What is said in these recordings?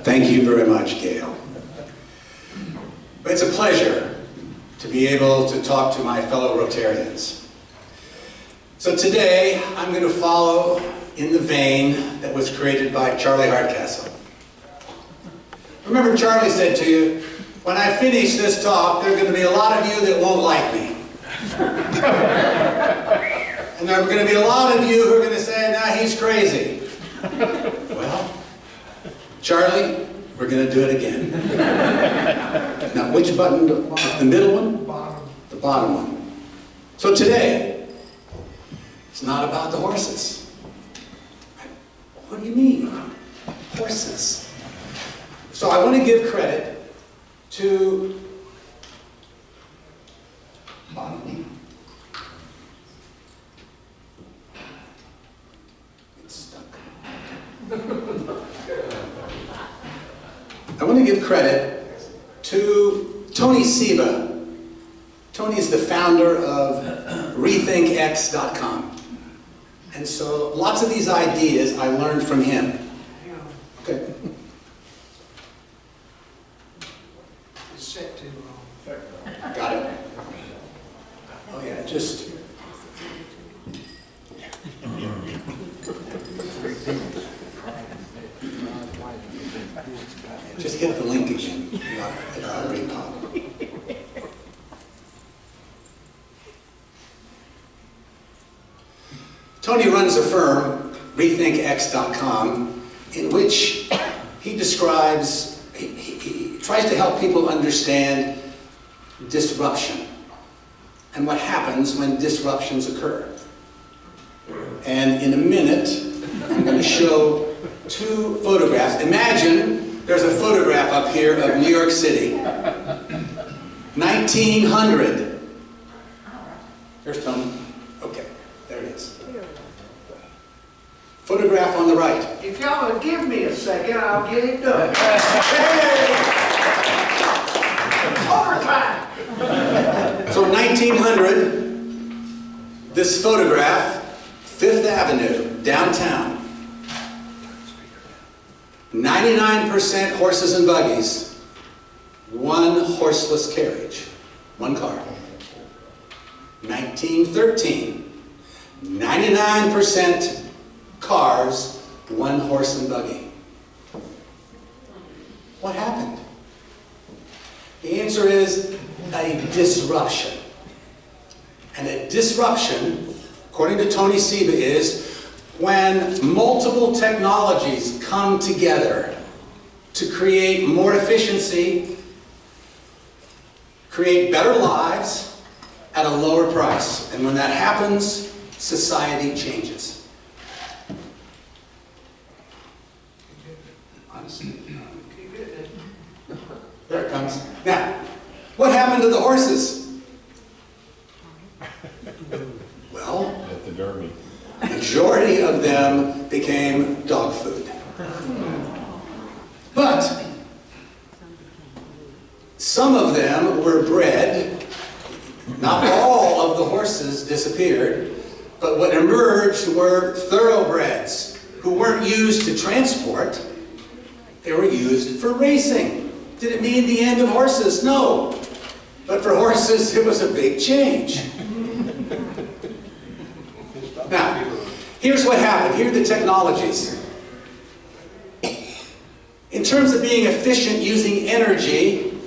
Thank you very much, Gail. It's a pleasure to be able to talk to my fellow Rotarians. So today, I'm going to follow in the vein that was created by Charlie Hardcastle. Remember, Charlie said to you, when I finish this talk, there are going to be a lot of you that won't like me. And there are going to be a lot of you who are going to say, nah, he's crazy. Well, Charlie, we're going to do it again. Now, which button? The middle one? Bottom. The bottom one. So today, it's not about the horses. What do you mean? Horses. So I want to give credit to it's stuck. I want to give credit to Tony Seba. Tony is the founder of rethinkx.com. And so lots of these ideas I learned from him. Okay. It's set too long. Got it. Oh yeah, just hit the link again. It already popped. Tony runs a firm, rethinkx.com, in which he describes, he tries to help people understand disruption and what happens when disruptions occur. And in a minute, I'm going to show two photographs. Imagine there's a photograph up here of New York City, 1900. There's Tony. Okay, there it is. Photograph on the right. If y'all would give me a second, I'll get it done. Overtime! So 1900, this photograph, Fifth Avenue, downtown. 99% horses and buggies, one horseless carriage, one car. 1913, 99% cars, one horse and buggy. What happened? The answer is a disruption. And a disruption, according to Tony Seba, is when multiple technologies come together to create more efficiency, create better lives at a lower price. And when that happens, society changes. Honestly. There it comes. Now, what happened to the horses? Well, at the Derby. Majority of them became dog food. But some of them were bred. Not all of the horses disappeared, but what emerged were thoroughbreds who weren't used to transport. They were used for racing. Did it mean the end of horses? No. But for horses, it was a big change. Now, here's what happened. Here are the technologies. In terms of being efficient using energy,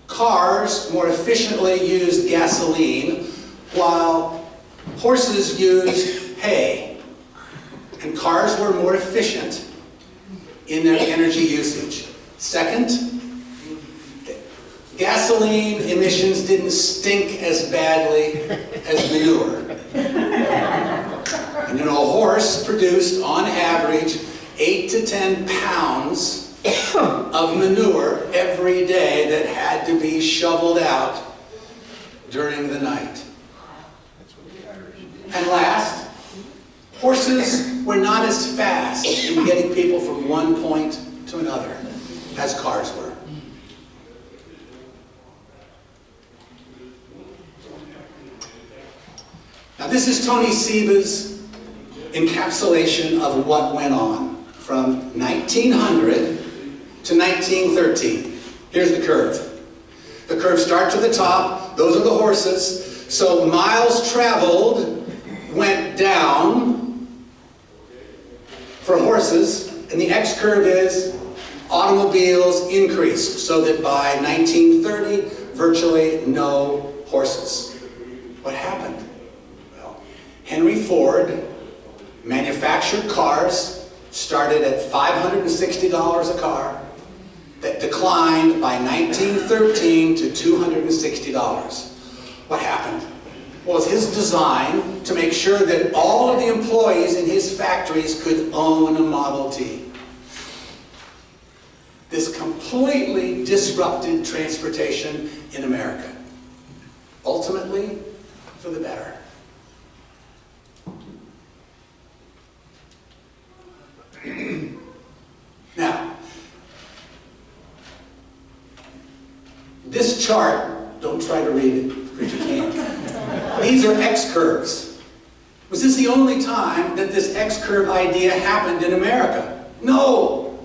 cars more efficiently used gasoline, while horses used hay. And cars were more efficient in their energy usage. Second, gasoline emissions didn't stink as badly as manure. And you know, a horse produced, on average, 8 to 10 pounds of manure every day that had to be shoveled out during the night. And last, horses were not as fast in getting people from one point to another as cars were. Now this is Tony Seba's encapsulation of what went on from 1900 to 1913. Here's the curve. The curve starts at the top. Those are the horses. So miles traveled went down for horses, and the X curve is automobiles increased, so that by 1930, virtually no horses. What happened? Well, Henry Ford manufactured cars, started at $560 a car, that declined by 1913 to $260. What happened? Well, it's his design to make sure that all of the employees in his factories could own a Model T. This completely disrupted transportation in America. Ultimately, for the better. Now, this chart, don't try to read it because you can't. These are X curves. Was this the only time that this X curve idea happened in America? No.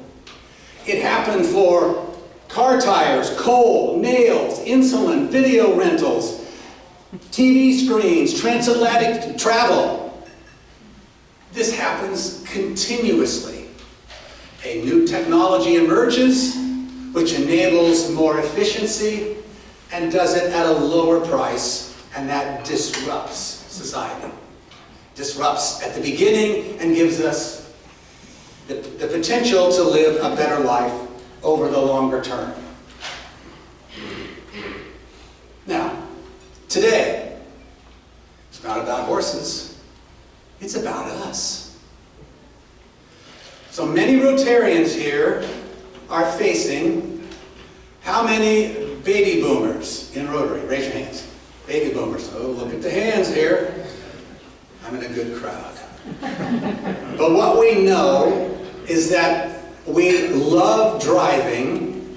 It happened for car tires, coal, nails, insulin, video rentals, TV screens, transatlantic travel. This happens continuously. A new technology emerges, which enables more efficiency and does it at a lower price, and that disrupts society. Disrupts at the beginning and gives us the potential to live a better life over the longer term. Now, today, it's not about horses, it's about us. So many Rotarians here are facing how many baby boomers in Rotary? Raise your hands. Baby boomers. Oh, look at the hands here. I'm in a good crowd. But what we know is that we love driving,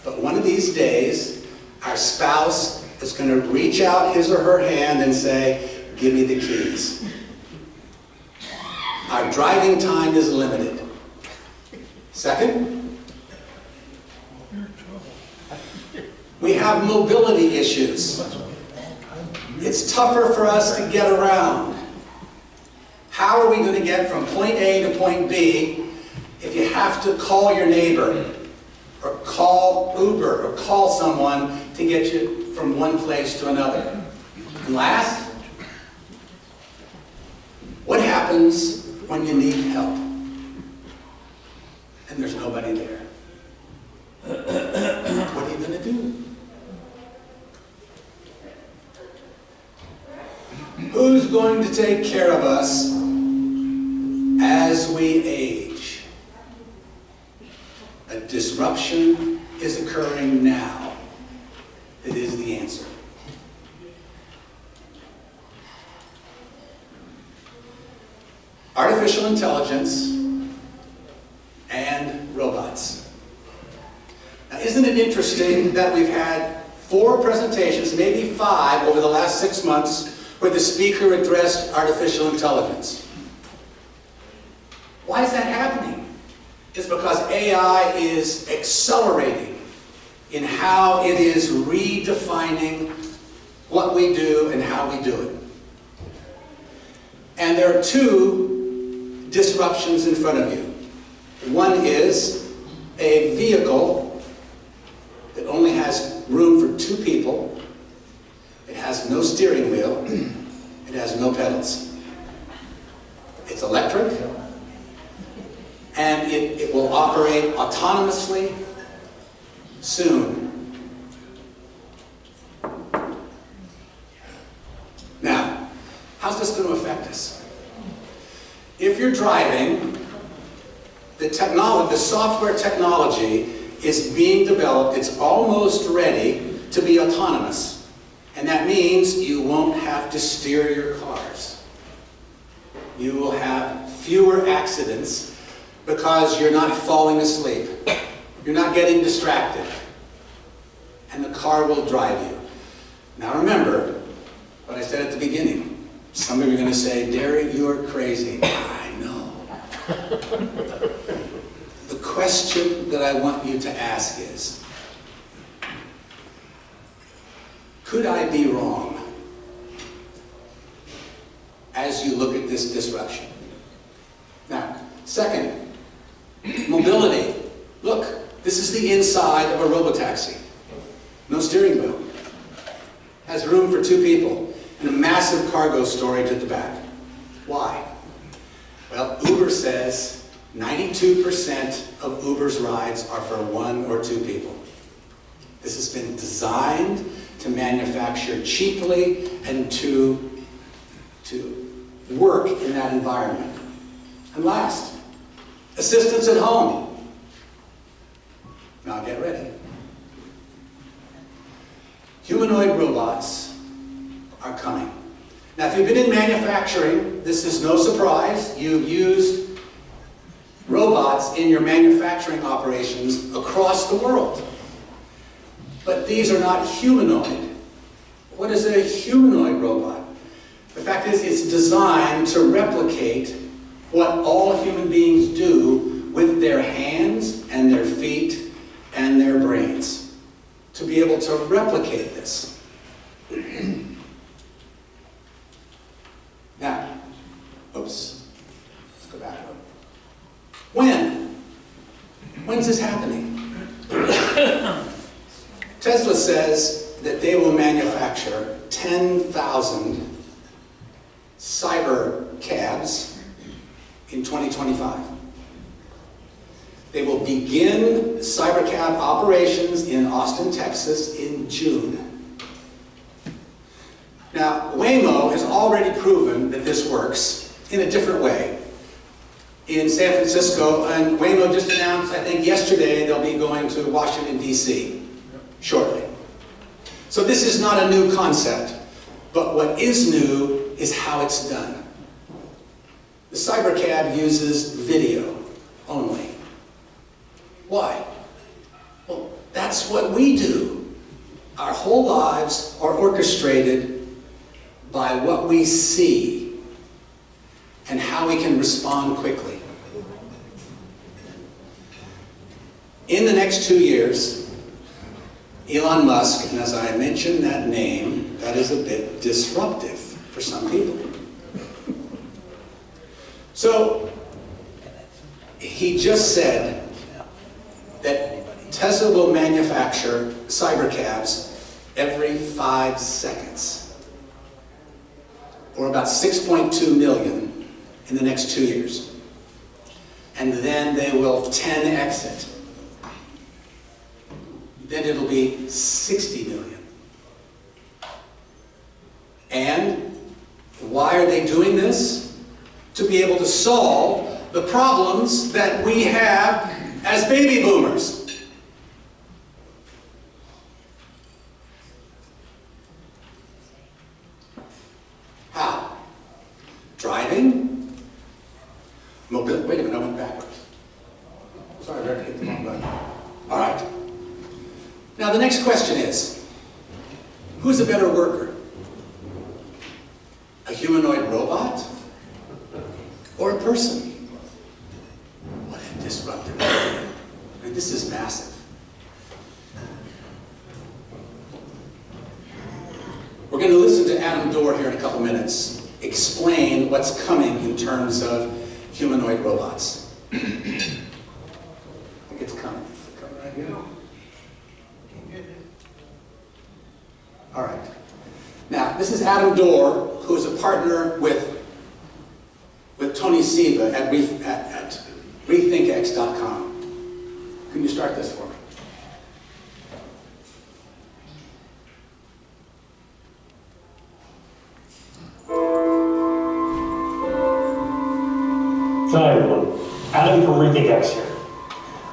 but one of these days, our spouse is going to reach out his or her hand and say, "Give me the keys." Our driving time is limited. Second, we have mobility issues. It's tougher for us to get around. How are we going to get from point A to point B if you have to call your neighbor or call Uber or call someone to get you from one place to another? And last, what happens when you need help and there's nobody there? What are you going to do? Who's going to take care of us as we age? A disruption is occurring now. It is the answer. Artificial intelligence and robots. Now, isn't it interesting that we've had 4 presentations, maybe 5, over the last 6 months, where the speaker addressed artificial intelligence? Why is that happening? It's because AI is accelerating in how it is redefining what we do and how we do it. And there are 2 disruptions in front of you. One is a vehicle that only has room for 2 people. It has no steering wheel. It has no pedals. It's electric, and it will operate autonomously soon. Now, how's this going to affect us? If you're driving, the software technology is being developed. It's almost ready to be autonomous. And that means you won't have to steer your cars. You will have fewer accidents because you're not falling asleep. You're not getting distracted. And the car will drive you. Now remember what I said at the beginning. Some of you are going to say, "Derry, you're crazy." I know. The question that I want you to ask is, could I be wrong as you look at this disruption? Now, second, mobility. Look, this is the inside of a Robotaxi. No steering wheel. Has room for 2 people and a massive cargo storage at the back. Why? Well, Uber says 92% of Uber's rides are for 1 or 2 people. This has been designed to manufacture cheaply and to work in that environment. And last, assistance at home. Now get ready. Humanoid robots are coming. Now, if you've been in manufacturing, this is no surprise. You've used robots in your manufacturing operations across the world. But these are not humanoid. What is a humanoid robot? The fact is, it's designed to replicate what all human beings do with their hands and their feet and their brains, to be able to replicate this. Now, oops, let's go back. When's this happening? Tesla says that they will manufacture 10,000 cyber cabs in 2025. They will begin cybercab operations in Austin, Texas in June. Now, Waymo has already proven that this works in a different way in San Francisco, and Waymo just announced, I think yesterday, they'll be going to Washington, D.C. shortly. So this is not a new concept, but what is new is how it's done. The cybercab uses video only. Why? Well, that's what we do. Our whole lives are orchestrated by what we see and how we can respond quickly. In the next 2 years, Elon Musk, and as I mentioned that name, that is a bit disruptive for some people. So, he just said that Tesla will manufacture cybercabs every 5 seconds, or about 6.2 million in the next 2 years. And then they will 10x it. Then it'll be 60 million. And why are they doing this? To be able to solve the problems that we have as baby boomers. How? Driving? Mobility. Wait a minute, I went backwards. Sorry, I better hit the wrong button. All right. Now the next question is, who's a better worker? A humanoid robot? Or a person? What a disruptive idea. I mean, this is massive. We're going to listen to Adam Dorr here in a couple minutes explain what's coming in terms of humanoid robots. I think it's coming. It's coming right here. All right. Now, this is Adam Dorr, who is a partner with Tony Siva at rethinkx.com. Can you start this for me? Hi everyone, Adam from RethinkX here.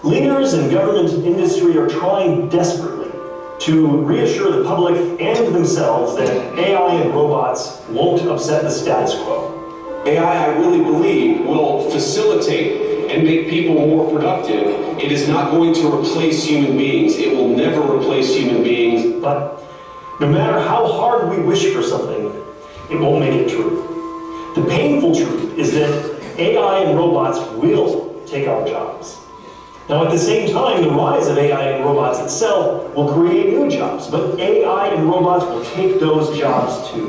Leaders in government and industry are trying desperately to reassure the public and themselves that AI and robots won't upset the status quo. AI, I really believe, will facilitate and make people more productive. It is not going to replace human beings. It will never replace human beings. But no matter how hard we wish for something, it won't make it true. The painful truth is that AI and robots will take our jobs. Now, at the same time, the rise of AI and robots itself will create new jobs, but AI and robots will take those jobs too.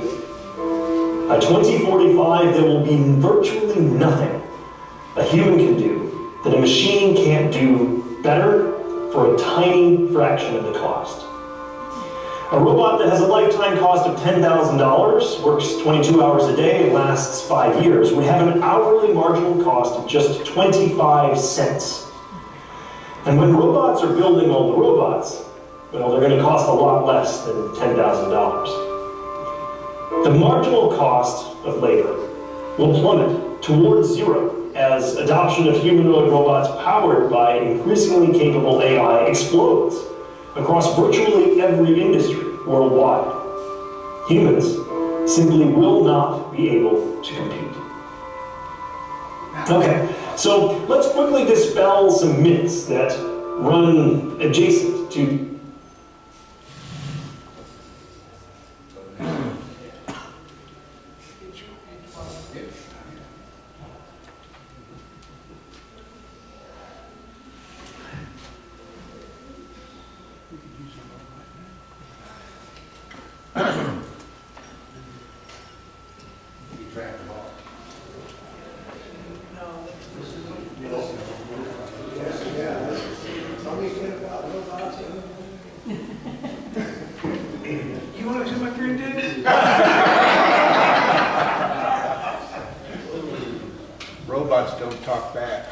By 2045, there will be virtually nothing a human can do that a machine can't do better for a tiny fraction of the cost. A robot that has a lifetime cost of $10,000, works 22 hours a day, and lasts 5 years, would have an hourly marginal cost of just 25 cents. And when robots are building all the robots, well, they're going to cost a lot less than $10,000. The marginal cost of labor will plummet towards zero as adoption of humanoid robots powered by increasingly capable AI explodes across virtually every industry worldwide. Humans simply will not be able to compete. Okay, so let's quickly dispel some myths that run adjacent to You want to see my green dick? Robots don't talk back.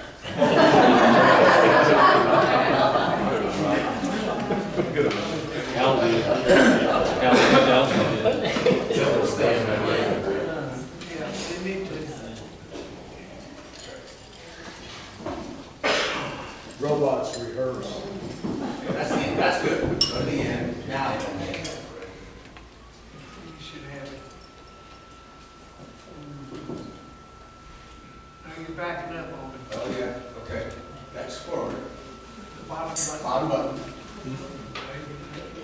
Yeah, they need to. Robots rehearse. That's good. Go to the end. Now. You should have it. Now you're backing up on it. Oh, yeah, okay. That's forward. The bottom button. Bottom button.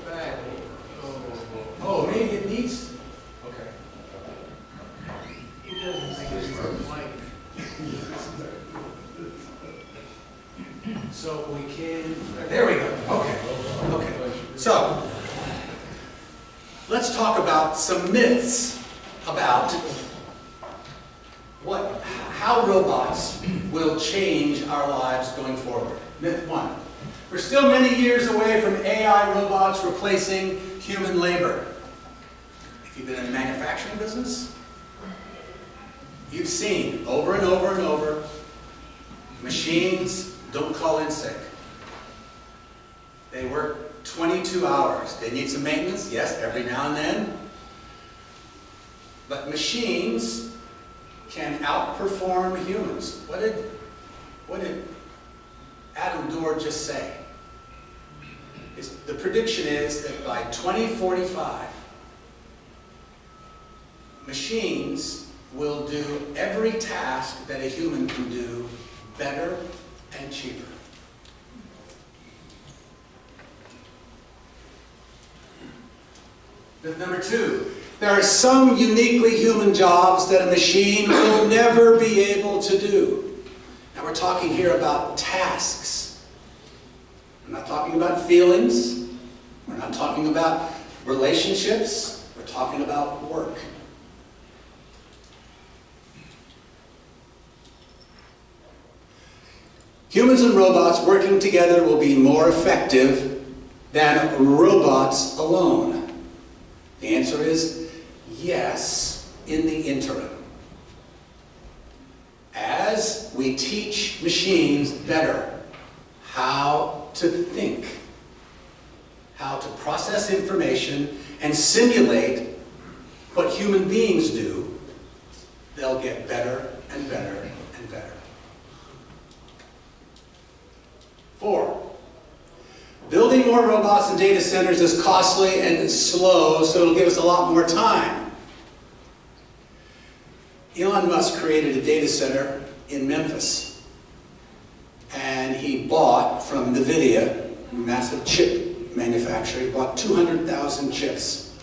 Back. Oh, maybe it needs, okay. He doesn't think it's right. So we can, there we go, okay, okay. So, let's talk about some myths about how robots will change our lives going forward. Myth 1, we're still many years away from AI robots replacing human labor. If you've been in the manufacturing business, you've seen over and over and over, machines don't call in sick. They work 22 hours. They need some maintenance, yes, every now and then. But machines can outperform humans. What did Adam Dorr just say? The prediction is that by 2045, machines will do every task that a human can do better and cheaper. Myth number 2, there are some uniquely human jobs that a machine will never be able to do. Now we're talking here about tasks. We're not talking about feelings. We're not talking about relationships. We're talking about work. Humans and robots working together will be more effective than robots alone. The answer is yes, in the interim. As we teach machines better how to think, how to process information, and simulate what human beings do, they'll get better and better and better. 4, building more robots and data centers is costly and slow, so it'll give us a lot more time. Elon Musk created a data center in Memphis, and he bought from NVIDIA, a massive chip manufacturer, he bought 200,000 chips,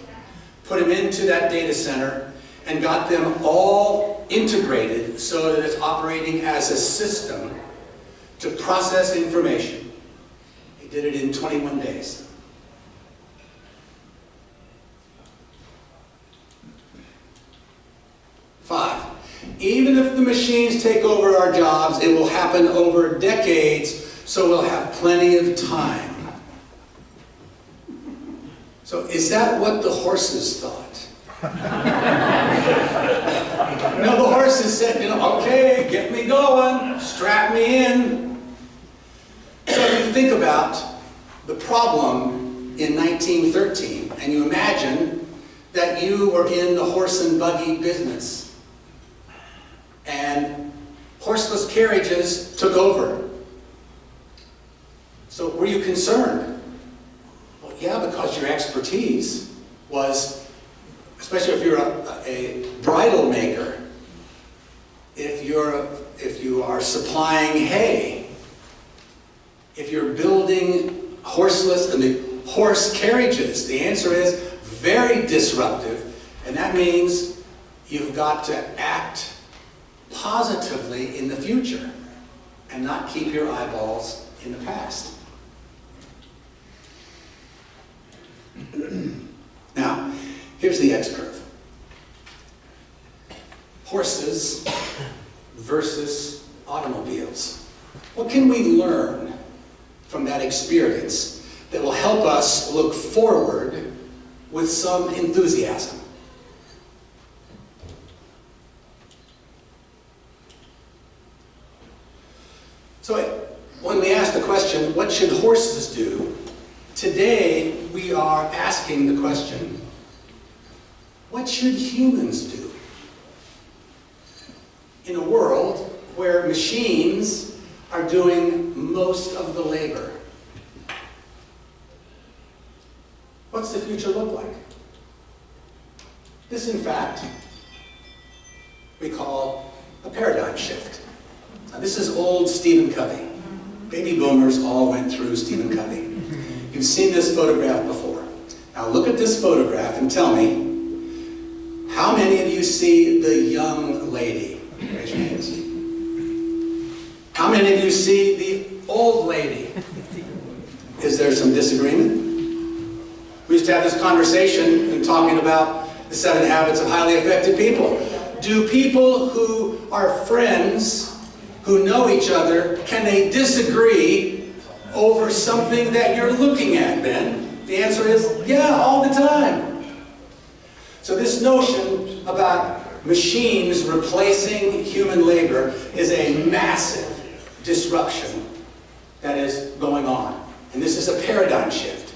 put them into that data center, and got them all integrated so that it's operating as a system to process information. He did it in 21 days. 5, even if the machines take over our jobs, it will happen over decades, so we'll have plenty of time. So is that what the horses thought? No, the horses said, okay, get me going, strap me in. So if you think about the problem in 1913, and you imagine that you were in the horse and buggy business, and horseless carriages took over. So were you concerned? Well, yeah, because your expertise was, especially if you're a bridle maker, if you are supplying hay, if you're building horse carriages, the answer is very disruptive, and that means you've got to act positively in the future and not keep your eyeballs in the past. Now, here's the X-curve. Horses versus automobiles. What can we learn from that experience that will help us look forward with some enthusiasm? So when we ask the question, what should horses do? Today we are asking the question, what should humans do? In a world where machines are doing most of the labor. What's the future look like? This, in fact, we call a paradigm shift. Now, this is old Stephen Covey. Baby boomers all went through Stephen Covey. You've seen this photograph before. Now look at this photograph and tell me, how many of you see the young lady? Raise your hands. How many of you see the old lady? Is there some disagreement? We used to have this conversation in talking about the 7 habits of highly effective people. Do people who are friends, who know each other, can they disagree over something that you're looking at, Ben? The answer is, yeah, all the time. So this notion about machines replacing human labor is a massive disruption that is going on. And this is a paradigm shift.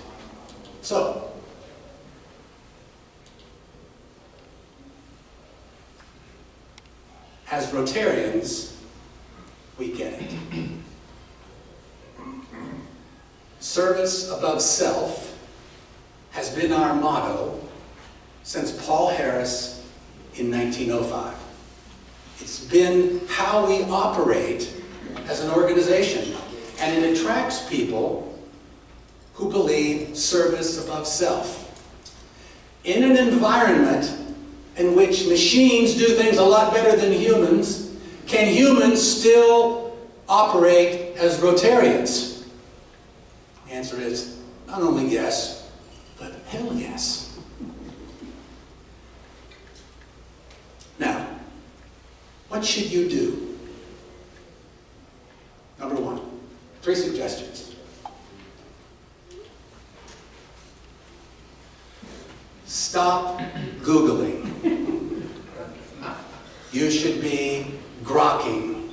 So, as Rotarians, we get it. Service above self has been our motto since Paul Harris in 1905. It's been how we operate as an organization, and it attracts people who believe service above self. In an environment in which machines do things a lot better than humans, can humans still operate as Rotarians? The answer is not only yes, but hell yes. Now, what should you do? Number 1, 3 suggestions. Stop Googling. You should be grokking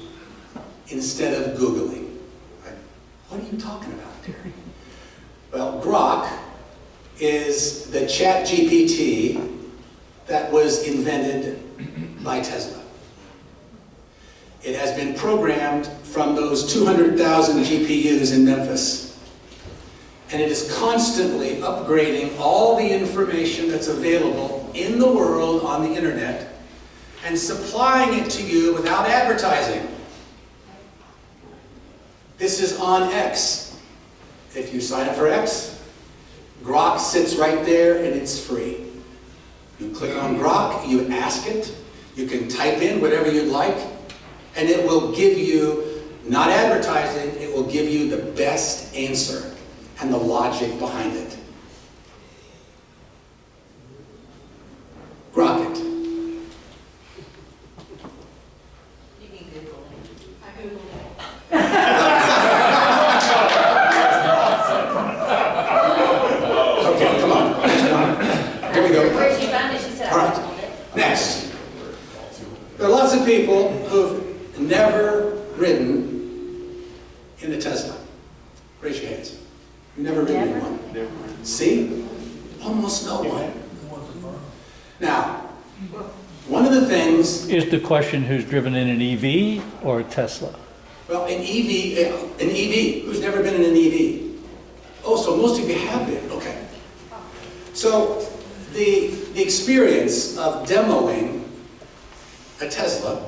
instead of Googling. What are you talking about, Derry? Well, Grok is the chat GPT that was invented by Tesla. It has been programmed from those 200,000 GPUs in Memphis. And it is constantly upgrading all the information that's available in the world on the internet and supplying it to you without advertising. This is on X. If you sign up for X, Grok sits right there and it's free. You click on Grok, you ask it, you can type in whatever you'd like, and it will give you, not advertising, it will give you the best answer. and the logic behind it. Grok it. You can Google it. I Googled it. Okay, come on. Here we go. Where did you find it? She said All I right. Googled it. Next. There are lots of people who've never ridden in a Tesla. Raise your hands. You've never ridden in one. See? Almost no one. Now, one of the things, Is the question who's driven in an EV or a Tesla? well, an EV, who's never been in an EV? Oh, so most of you have been, okay. So, the experience of demoing a Tesla,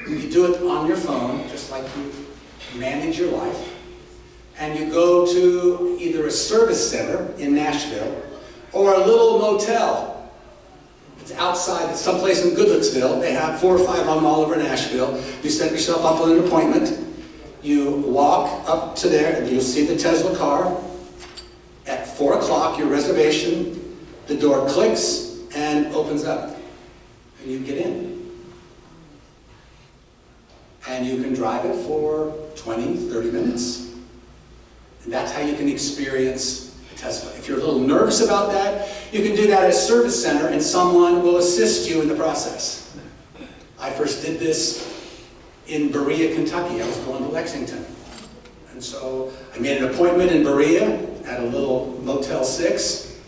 you do it on your phone, just like you manage your life, and you go to either a service center in Nashville or a little motel. It's outside, it's someplace in Goodlettsville. They have 4 or 5 of them all over Nashville. You set yourself up with an appointment. You walk up to there and you'll see the Tesla car. At 4 o'clock, your reservation, the door clicks and opens up. And you get in. And you can drive it for 20, 30 minutes. And that's how you can experience a Tesla. If you're a little nervous about that, you can do that at a service center and someone will assist you in the process. I first did this in Berea, Kentucky. I was going to Lexington. And so I made an appointment in Berea at a little Motel 6.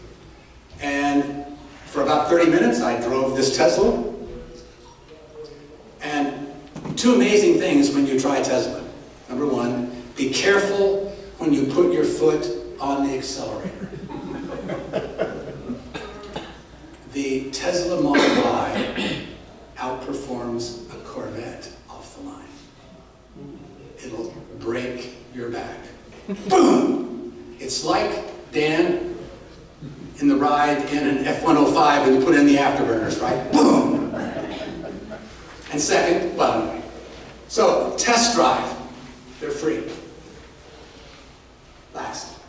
And for about 30 minutes, I drove this Tesla. And 2 amazing things when you try Tesla. Number 1, be careful when you put your foot on the accelerator. The Tesla Model Y outperforms a Corvette off the line. It'll break your back. Boom! It's like, Dan, in the ride in an F-105 when you put in the afterburners, right? Boom! And second, well, so test drive. They're free. Last.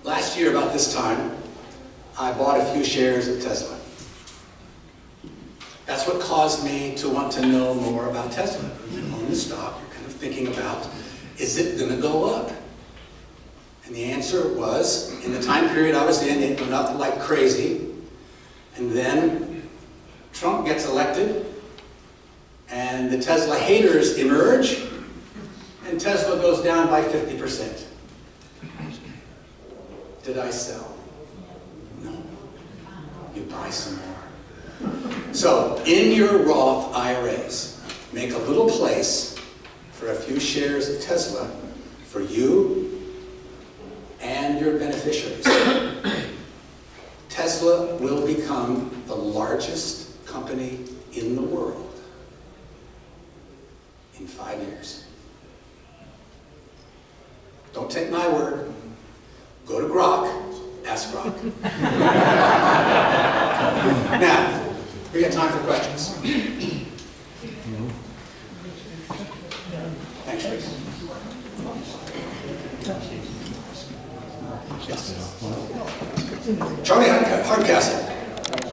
Last year, about this time, I bought a few shares of Tesla. That's what caused me to want to know more about Tesla. You own the stock, you're kind of thinking about, is it going to go up? And the answer was, in the time period I was in, it went up like crazy. And then Trump gets elected, and the Tesla haters emerge, and Tesla goes down by 50%. Did I sell? No. You buy some more. So, in your Roth IRAs, make a little place for a few shares of Tesla for you and your beneficiaries. Tesla will become the largest company in the world in 5 years. Don't take my word. Go to Grok, ask Grok. Now, we got time for questions. Thanks, Tracy. Yes. Charlie Hardcastle.